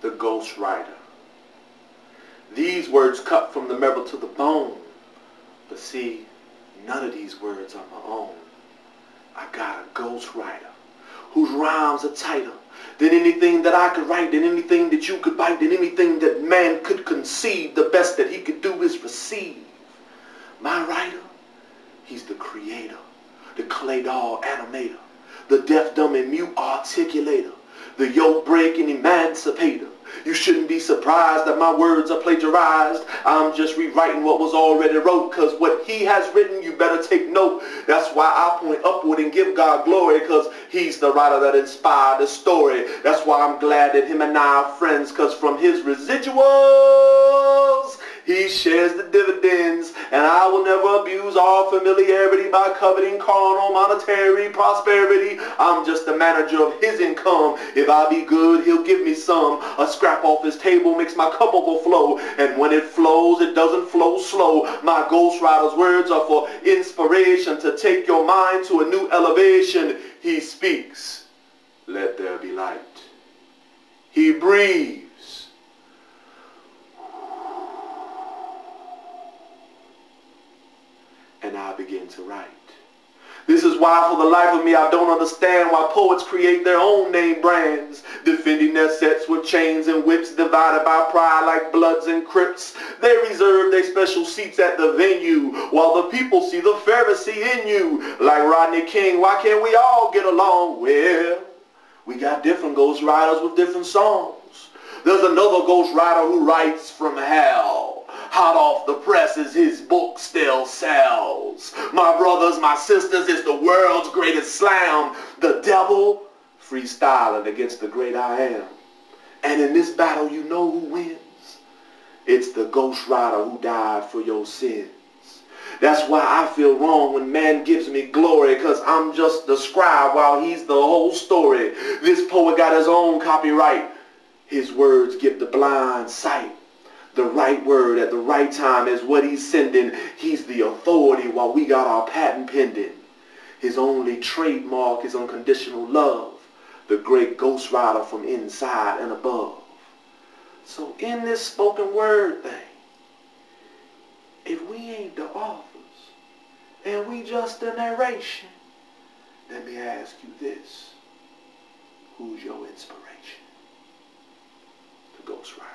the Ghost Rider. These words cut from the marrow to the bone. But see, none of these words are my own. I got a Ghost Rider whose rhymes are tighter than anything that I could write, than anything that you could bite, than anything that man could conceive. The best that he could do is receive. My writer, he's the creator, the clay doll animator, the deaf, dumb, and mute articulator, the yoke-breaking emancipator. You shouldn't be surprised that my words are plagiarized. I'm just rewriting what was already wrote, because what he has written, you better take note. That's why I point upward and give God glory, because he's the writer that inspired the story. That's why I'm glad that him and I are friends, because from his residuals, he shares the dividends, and I will never abuse our familiarity by coveting carnal monetary prosperity. I'm just the manager of his income. If I be good, he'll give me some. A scrap off his table makes my cup overflow, and when it flows, it doesn't flow slow. My Ghost Rider's words are for inspiration, to take your mind to a new elevation. He speaks, let there be light. He breathes, and I begin to write. This is why for the life of me I don't understand why poets create their own name brands, defending their sets with chains and whips, divided by pride like Bloods and Crips. They reserve their special seats at the venue, while the people see the Pharisee in you. Like Rodney King, why can't we all get along? Well, we got different Ghost Riders with different songs. There's another Ghost Rider who writes from hell. Hot off the presses, his book still sells. My brothers, my sisters, it's the world's greatest slam. The devil freestyling against the great I am. And in this battle, you know who wins. It's the Ghost Rider who died for your sins. That's why I feel wrong when man gives me glory, because I'm just the scribe while he's the whole story. This poet got his own copyright. His words give the blind sight. The right word at the right time is what he's sending. He's the authority while we got our patent pending. His only trademark is unconditional love. The great Ghost Rider from inside and above. So in this spoken word thing, if we ain't the authors and we just the narration, let me ask you this. Who's your inspiration? The Ghost Rider.